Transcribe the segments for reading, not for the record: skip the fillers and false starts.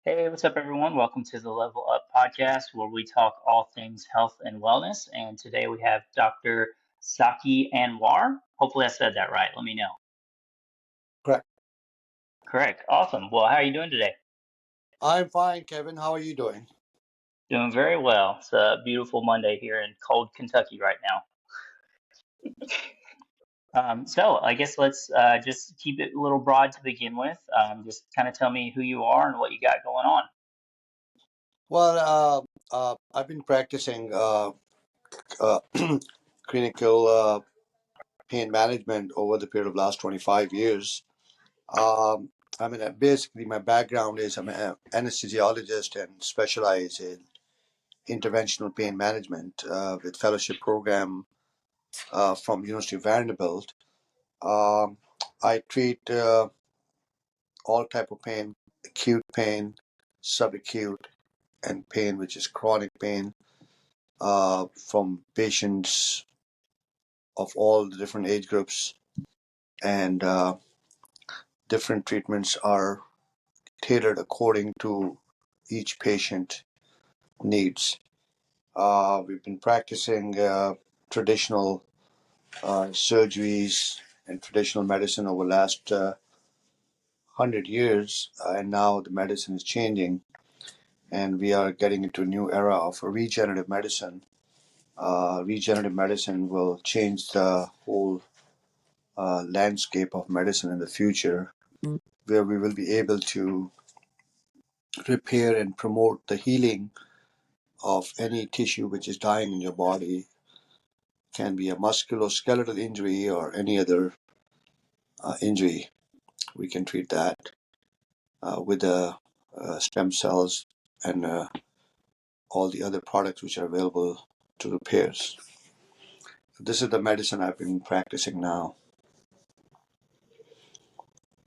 Hey, what's up, everyone? Welcome to the Level Up podcast, where we talk all things health and wellness. And today we have Dr. Zaki Anwar. Hopefully, I said that right. Let me know. Correct. Correct. Awesome. Well, how are you doing today? I'm fine, Kevin. How are you doing? Doing very well. It's a beautiful Monday here in cold Kentucky right now. So I guess let's just keep it a little broad to begin with. Just kind of tell me who you are and what you got going on. I've been practicing uh, clinical pain management over the period of last 25 years. Um, basically, my background is I'm an anesthesiologist and specialize in interventional pain management with fellowship program from University of Vanderbilt. Um, I treat all type of pain, acute pain, subacute, and pain, which is chronic pain, from patients of all the different age groups, and different treatments are tailored according to each patient needs. We've been practicing traditional surgeries and traditional medicine over the last 100 years, and now the medicine is changing, and we are getting into a new era of regenerative medicine. Regenerative medicine will change the whole landscape of medicine in the future, where we will be able to repair and promote the healing of any tissue which is dying in your body. Can be a musculoskeletal injury or any other injury. We can treat that with the stem cells and all the other products which are available to repairs. This is the medicine I've been practicing now.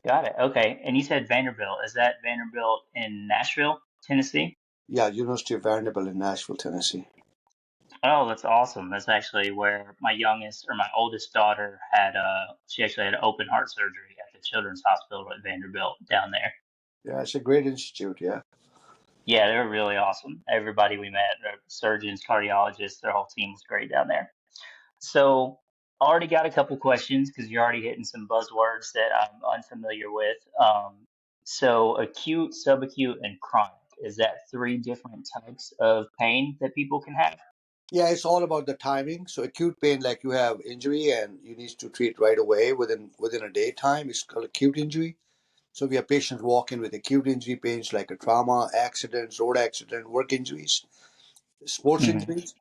Got it. Okay. And you said Vanderbilt. Is that Vanderbilt in Nashville, Tennessee? Yeah, University of Vanderbilt in Nashville, Tennessee. Oh, that's awesome. That's actually where my youngest or my oldest daughter had she actually had open heart surgery at the Children's Hospital at Vanderbilt down there. Yeah, it's a great institute. Yeah. Yeah, they were really awesome. Everybody we met, the surgeons, cardiologists, their whole team was great down there. So I already got a couple questions because you're already hitting some buzzwords that I'm unfamiliar with. So acute, subacute, and chronic. Is that three different types of pain that people can have? Yeah, it's all about the timing. So acute pain, like you have injury and you need to treat right away within a day time, it's called acute injury. So we have patients walk in with acute injury pains like a trauma, accidents, road accident, work injuries, sports Hmm. injuries,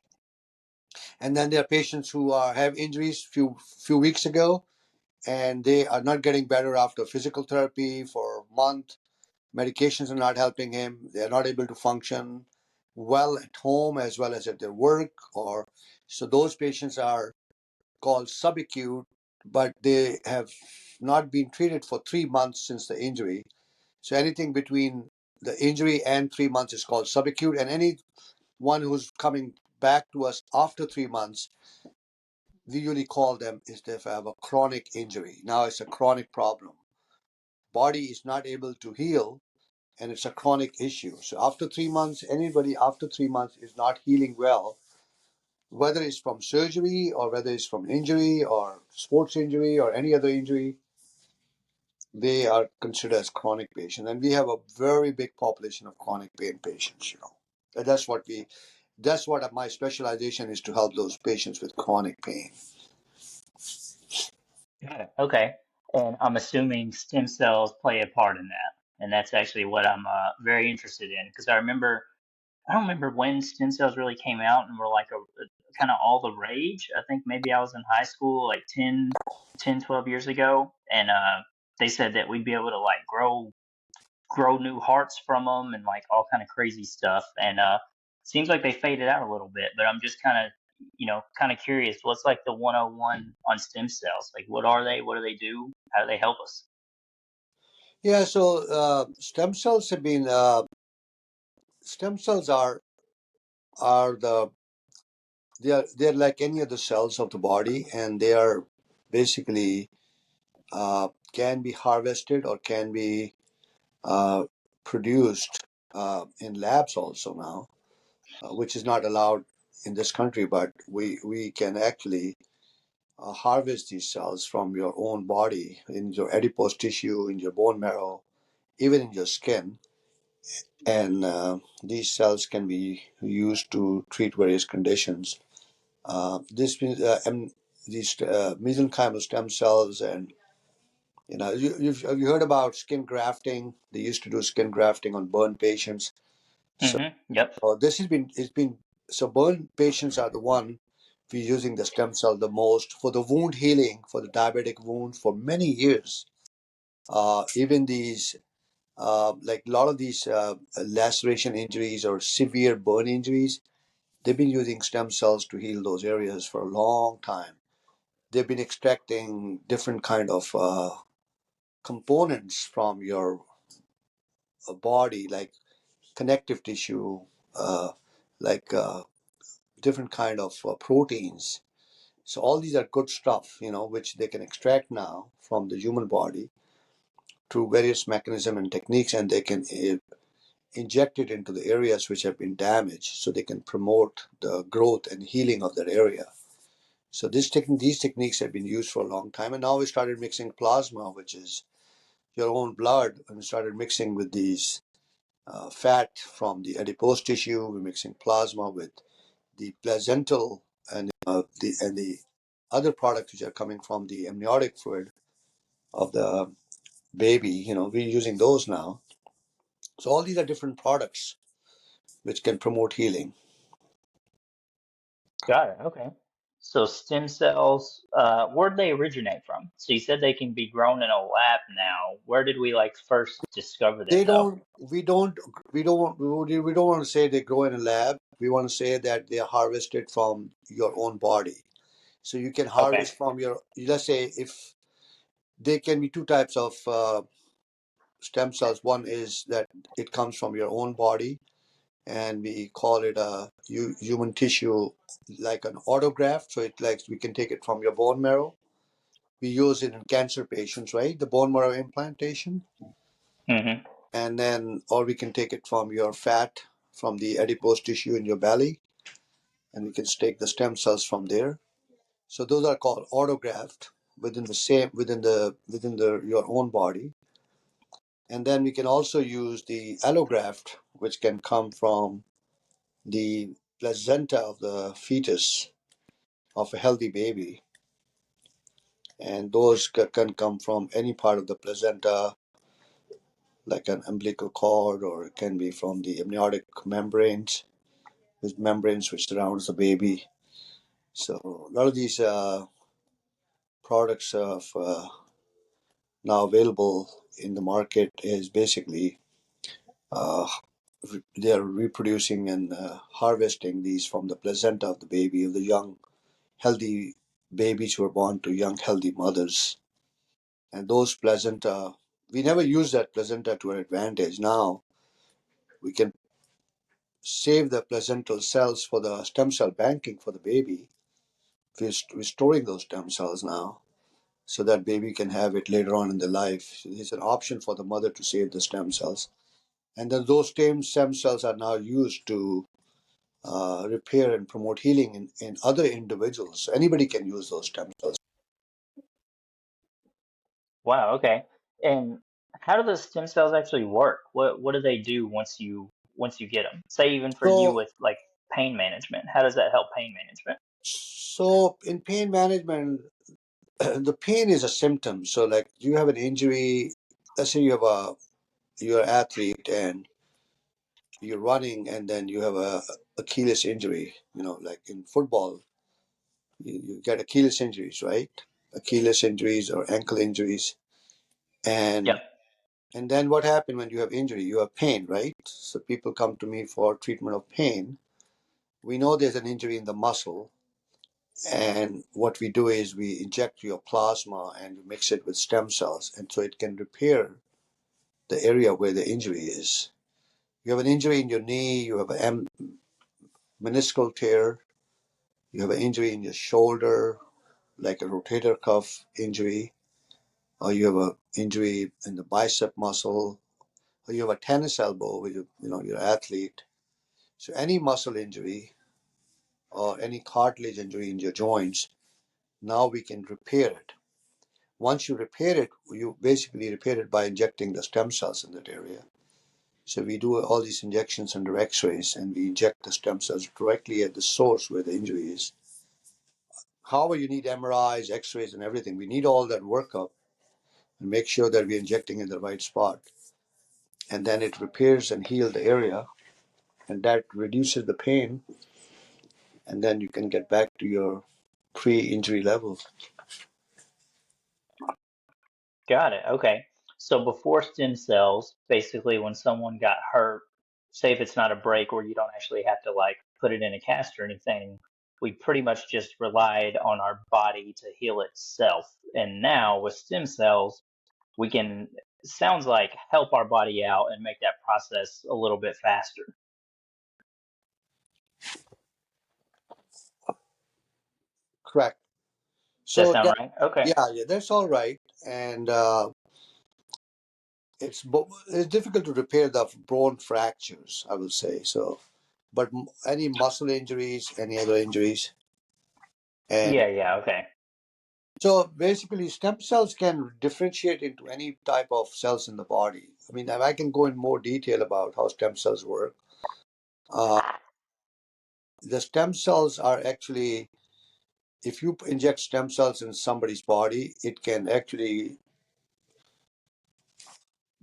and then there are patients who have injuries few weeks ago and they are not getting better after physical therapy for a month. Medications are not helping him. They are not able to function well at home as well as at their work. Or so those patients are called subacute, but they have not been treated for 3 months since the injury. So anything between the injury and 3 months is called subacute, and anyone who's coming back to us after 3 months, we usually call them if they have a chronic injury. Now it's a chronic problem. Body is not able to heal, and it's a chronic issue. So after 3 months, anybody after 3 months is not healing well, whether it's from surgery or whether it's from injury or sports injury or any other injury, they are considered as chronic patients. And we have a very big population of chronic pain patients. And that's what my specialization is, to help those patients with chronic pain. Got it. Okay. And I'm assuming stem cells play a part in that. And that's actually what I'm very interested in because I don't remember when stem cells really came out and were like a kind of all the rage. I think maybe I was in high school like 12 years ago. And they said that we'd be able to like grow new hearts from them and like all kind of crazy stuff. And seems like they faded out a little bit, but I'm just kind of curious. What's like the 101 on stem cells? Like, what are they? What do they do? How do they help us? Yeah, so stem cells are they're like any other cells of the body, and they are basically can be harvested or can be uh, produced in labs also now, which is not allowed in this country, but we can actually harvest these cells from your own body, in your adipose tissue, in your bone marrow, even in your skin. And these cells can be used to treat various conditions. This means these mesenchymal stem cells, and have you heard about skin grafting? They used to do skin grafting on burn patients. So Yep. this has been it's been so burn patients are the one we're using the stem cell the most for the wound healing, for the diabetic wound for many years. Even these like a lot of these laceration injuries or severe burn injuries, they've been using stem cells to heal those areas for a long time. They've been extracting different kind of components from your body, like connective tissue, uh, like different kind of proteins. So all these are good stuff, which they can extract now from the human body through various mechanisms and techniques, and they can inject it into the areas which have been damaged, so they can promote the growth and healing of that area. So these techniques have been used for a long time, and now we started mixing plasma, which is your own blood, and we started mixing with these fat from the adipose tissue. We're mixing plasma with the placental and the other products which are coming from the amniotic fluid of the baby. We're using those now. So all these are different products which can promote healing. Got it. Okay. So stem cells, where'd they originate from? So you said they can be grown in a lab now. Where did we like first discover them They though? don't. We don't want to say they grow in a lab. We want to say that they are harvested from your own body. So you can Okay. harvest from your. Let's say if they can be two types of stem cells. One is that it comes from your own body, and we call it a human tissue, like an autograft. So it like we can take it from your bone marrow. We use it in cancer patients, right? The bone marrow implantation, Mm-hmm. and then or we can take it from your fat, from the adipose tissue in your belly, and we can take the stem cells from there. So those are called autograft within the your own body. And then we can also use the allograft, which can come from the placenta of the fetus of a healthy baby. And those can come from any part of the placenta, like an umbilical cord, or it can be from the amniotic membranes, which surrounds the baby. So a lot of these products of now available in the market is basically uh, they are reproducing and harvesting these from the placenta of the baby, of the young healthy babies who are born to young healthy mothers. And those placenta, we never use that placenta to our advantage. Now we can save the placental cells for the stem cell banking for the baby. We're storing those stem cells now, so that baby can have it later on in the life. It's an option for the mother to save the stem cells. And then those stem cells are now used to repair and promote healing in other individuals. So anybody can use those stem cells. Wow, okay. And how do the stem cells actually work? What do they do once you get them? Say even for you So, with like pain management, how does that help pain management? so in pain management, the pain is a symptom. So, like you have an injury. Let's say you're an athlete and you're running, and then you have a Achilles injury. Like in football, you get Achilles injuries, right? Achilles injuries or ankle injuries, Yep. and then what happens when you have injury? You have pain, right? So people come to me for treatment of pain. We know there's an injury in the muscle, and what we do is we inject your plasma and we mix it with stem cells, and so it can repair the area where the injury is. You have an injury in your knee, you have a meniscal tear, you have an injury in your shoulder, like a rotator cuff injury, or you have an injury in the bicep muscle, or you have a tennis elbow, you're an athlete. So any muscle injury or any cartilage injury in your joints, now we can repair it. Once you repair it, you basically repair it by injecting the stem cells in that area. So we do all these injections under X-rays, and we inject the stem cells directly at the source where the injury is. However, you need MRIs, X-rays, and everything. We need all that workup and make sure that we're injecting in the right spot. And then it repairs and heals the area, and that reduces the pain, and then you can get back to your pre-injury level. Got it. Okay. So before stem cells, basically when someone got hurt, say if it's not a break where you don't actually have to like put it in a cast or anything, we pretty much just relied on our body to heal itself. And now with stem cells, we can, sounds like, help our body out and make that process a little bit faster. Correct. Does that So sound that, right? Okay. yeah, that's all right. And it's difficult to repair the bone fractures, I would say. So, but any muscle injuries, any other injuries, and Yeah, yeah, okay. so basically, stem cells can differentiate into any type of cells in the body. I mean, I can go in more detail about how stem cells work. Uh, the stem cells are actually, if you inject stem cells in somebody's body, it can actually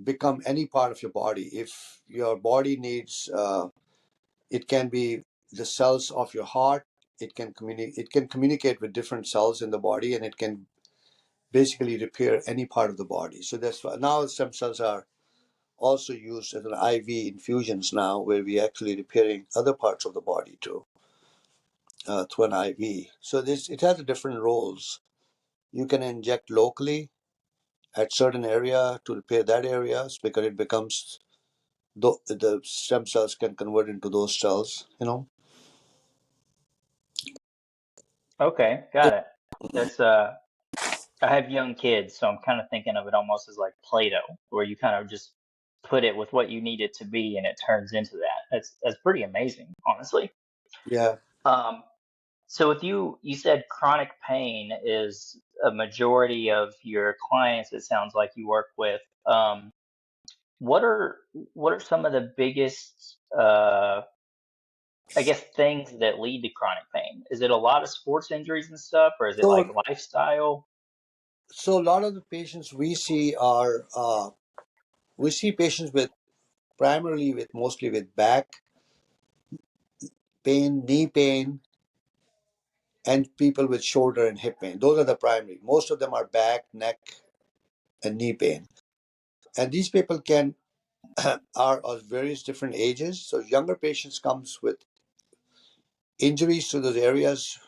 become any part of your body. If your body needs, it can be the cells of your heart. It can communicate with different cells in the body, and it can basically repair any part of the body. So that's why now stem cells are also used as an IV infusions now, where we actually repairing other parts of the body too through an IV. So this it has different roles. You can inject locally at certain area to repair that areas because it becomes the stem cells can convert into those cells. Okay, It, got it. That's I have young kids, so I'm kind of thinking of it almost as like Play-Doh, where you kind of just put it with what you need it to be and it turns into that. That's pretty amazing, honestly. yeah. Um, so with you, you said chronic pain is a majority of your clients, it sounds like you work with. What are what are some of the biggest I guess things that lead to chronic pain? Is it a lot of sports injuries and stuff, or is it like So lifestyle? so a lot of the patients we see are we see patients with primarily with mostly with back pain, knee pain, and people with shoulder and hip pain. Those are the primary. Most of them are back, neck, and knee pain. And these people can are of various different ages. So younger patients comes with injuries to those areas,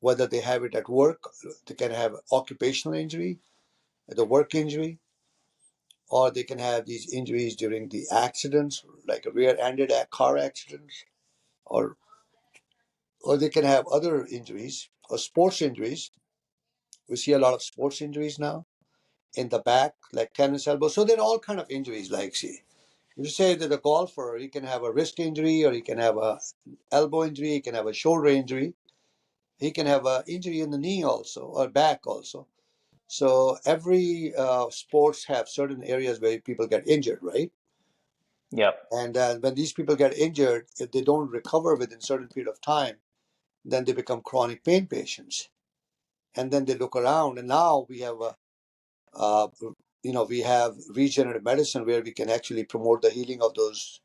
whether they have it at work, they can have occupational injury, the work injury, or they can have these injuries during the accidents, like a rear-ended car accidents, or or they can have other injuries or sports injuries. We see a lot of sports injuries now in the back, like tennis elbow. So there are all kind of injuries. Like, see, if you say that a golfer, he can have a wrist injury, or he can have a elbow injury, he can have a shoulder injury, he can have an injury in the knee also, or back also. So every sports have certain areas where people get injured, right? Yep. And when these people get injured, if they don't recover within a certain period of time, then they become chronic pain patients. And then they look around, and now we have a uh, we have regenerative medicine where we can actually promote the healing of those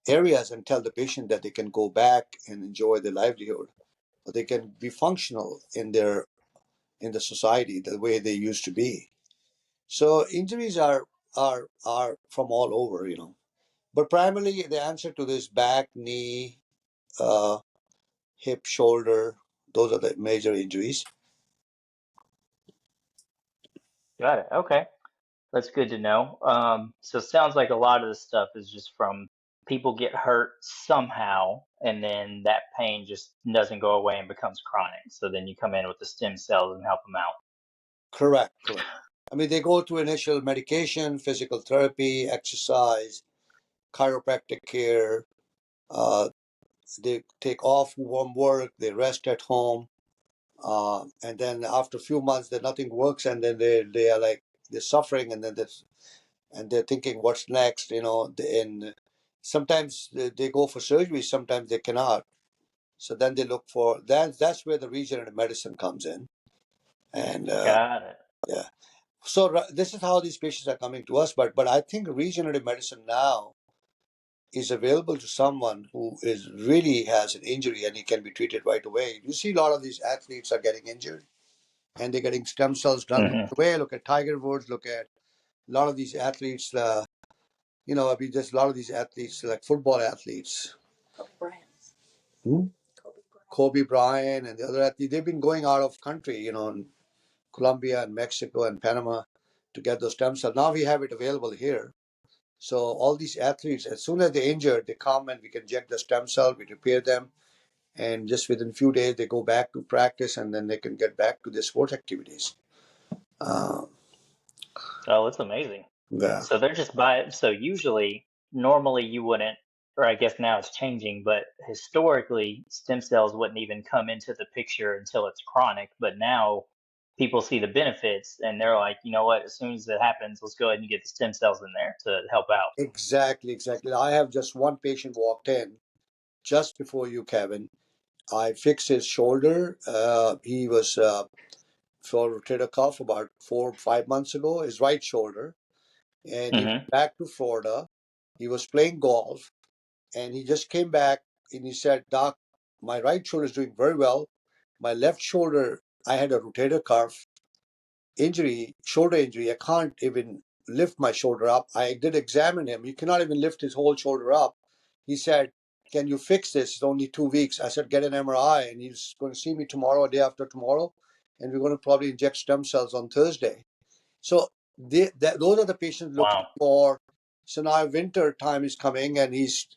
areas and tell the patient that they can go back and enjoy their livelihood, or they can be functional in the society the way they used to be. So injuries are from all over, but primarily the answer to this back, knee, uh, hip, shoulder, those are the major injuries. Got it. Okay. That's good to know. So it sounds like a lot of the stuff is just from people get hurt somehow, and then that pain just doesn't go away and becomes chronic. So then you come in with the stem cells and help them out. Correct, correct. I mean, they go through initial medication, physical therapy, exercise, chiropractic care. Uh, they take off from work, they rest at home, and then after a few months, that nothing works, and then they are like they're suffering, and then they're thinking, what's next? And sometimes they go for surgery, sometimes they cannot. So then they look for that. That's where the regenerative medicine comes in, and Got it. yeah. So this is how these patients are coming to us. But I think regenerative medicine now is available to someone who is really has an injury and he can be treated right away. You see, a lot of these athletes are getting injured and they're getting stem cells done right Hmm. away. Look at Tiger Woods. Look at a lot of these athletes. I mean, there's a lot of these athletes like football athletes. Hmm? Kobe Bryant and the other athletes. They've been going out of country. In Colombia and Mexico and Panama to get those stem cells. Now we have it available here. So all these athletes, as soon as they're injured, they come and we can inject the stem cell, we repair them, and just within a few days they go back to practice, and then they can get back to their sports activities. Uh, Oh, it's amazing. yeah, So they're just so usually, normally you wouldn't, or I guess now it's changing, but historically, stem cells wouldn't even come into the picture until it's chronic. But now people see the benefits and they're like, you know what, as soon as it happens, let's go ahead and get the stem cells in there to help out. exactly. I have just one patient walked in just before you, Kevin. I fixed his shoulder. He was for rotator cuff about 4 or 5 months ago, his right shoulder, and he Hmm. went back to Florida. He was playing golf, and he just came back and he said, Doc, my right shoulder is doing very well. My left shoulder, I had a rotator cuff injury, shoulder injury. I can't even lift my shoulder up. I did examine him. He cannot even lift his whole shoulder up. He said, can you fix this? It's only 2 weeks. I said, get an MRI. And he's going to see me tomorrow or day after tomorrow. And we're going to probably inject stem cells on Thursday. So those are the patients looking Wow. for. So now winter time is coming, and his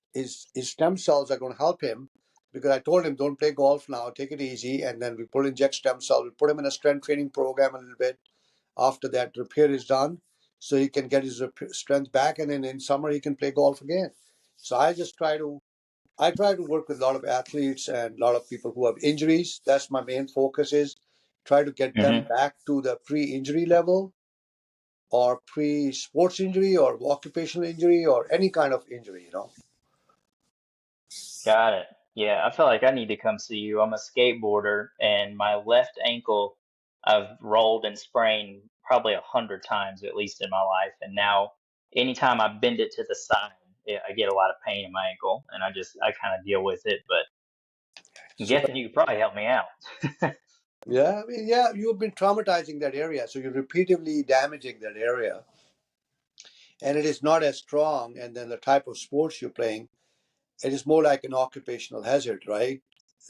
stem cells are going to help him, because I told him don't play golf now, take it easy, and then we put inject stem cells. We put him in a strength training program a little bit. After that repair is done, so he can get his strength back, and then in summer he can play golf again. So I try to work with a lot of athletes and a lot of people who have injuries. That's my main focus, is try to get them Hmm. back to the pre-injury level, or pre-sports injury, or occupational injury, or any kind of injury. Got it. Yeah, I feel like I need to come see you. I'm a skateboarder, and my left ankle, I've rolled and sprained probably 100 times at least in my life. And now, anytime I bend it to the side, I get a lot of pain in my ankle, and I kind of deal with it. But I'm So guessing you could probably help me out. yeah, I mean, yeah, you've been traumatizing that area, so you're repeatedly damaging that area, and it is not as strong. And then the type of sports you're playing, it is more like an occupational hazard, right?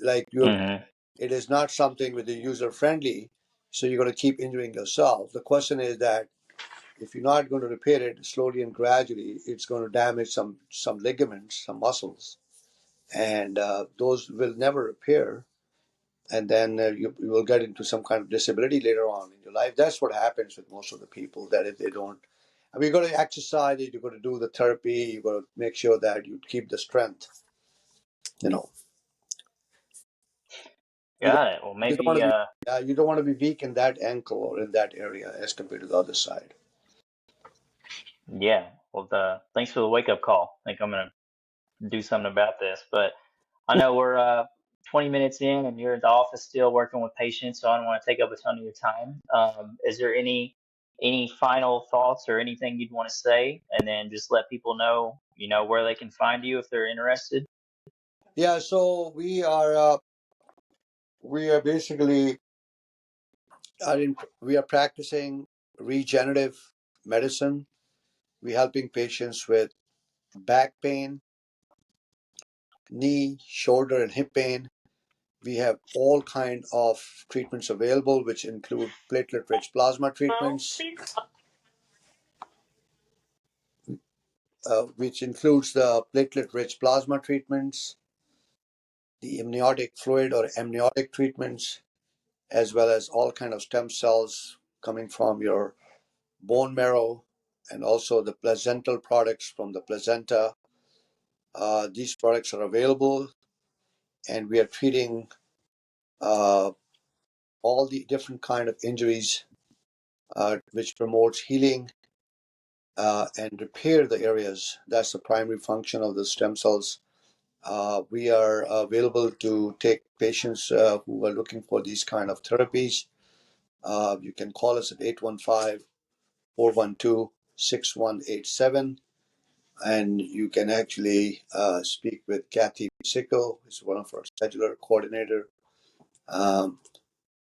Like Hmm. it is not something with the user friendly, so you're going to keep injuring yourself. The question is that if you're not going to repair it slowly and gradually, it's going to damage some ligaments, some muscles, and those will never repair. And then you will get into some kind of disability later on in your life. That's what happens with most of the people, that if they don't, I mean, you've got to exercise, you've got to do the therapy, you've got to make sure that you keep the strength. You know, you don't Got it. Well, you don't want maybe, to be you don't want to be weak in that ankle or in that area as compared to the other side. yeah. Well, thanks for the wake up call. I think I'm gonna do something about this. But I know we're 20 minutes in and you're at the office still working with patients, so I don't want to take up a ton of your time. Is there any final thoughts or anything you'd want to say? And then just let people know, where they can find you if they're interested. Yeah, so we are basically we are practicing regenerative medicine. We're helping patients with back pain, knee, shoulder, and hip pain. We have all kind of treatments available, which include platelet-rich plasma treatments, which includes the platelet-rich plasma treatments, the amniotic fluid or amniotic treatments, as well as all kind of stem cells coming from your bone marrow, and also the placental products from the placenta. These products are available, and we are treating all the different kind of injuries, which promotes healing and repair the areas. That's the primary function of the stem cells. We are available to take patients who are looking for these kind of therapies. You can call us at 815-412-6187, and you can actually speak with Kathy Sicko, who's one of our cellular coordinator.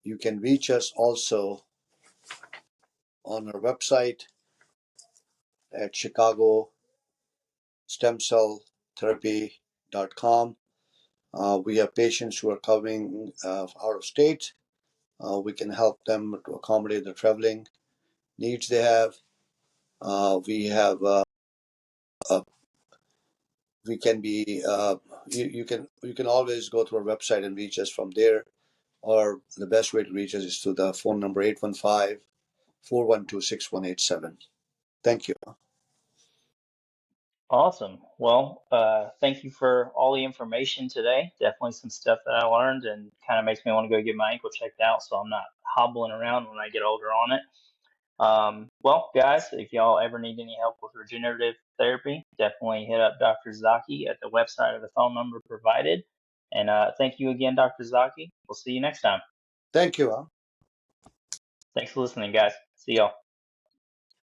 You can reach us also on our website at chicagostemcelltherapy.com. We have patients who are coming out of state. We can help them to accommodate the traveling needs they have. We have we can be you can always go to our website and reach us from there, or the best way to reach us is through the phone number 815-412-6187. Thank you. Awesome. Well, thank you for all the information today. Definitely some stuff that I learned and kind of makes me want to go get my ankle checked out so I'm not hobbling around when I get older on it. Well, guys, if y'all ever need any help with regenerative therapy, definitely hit up Dr. Zaki at the website or the phone number provided. And thank you again, Dr. Zaki. We'll see you next time. Thank you. Thanks for listening, guys. See y'all.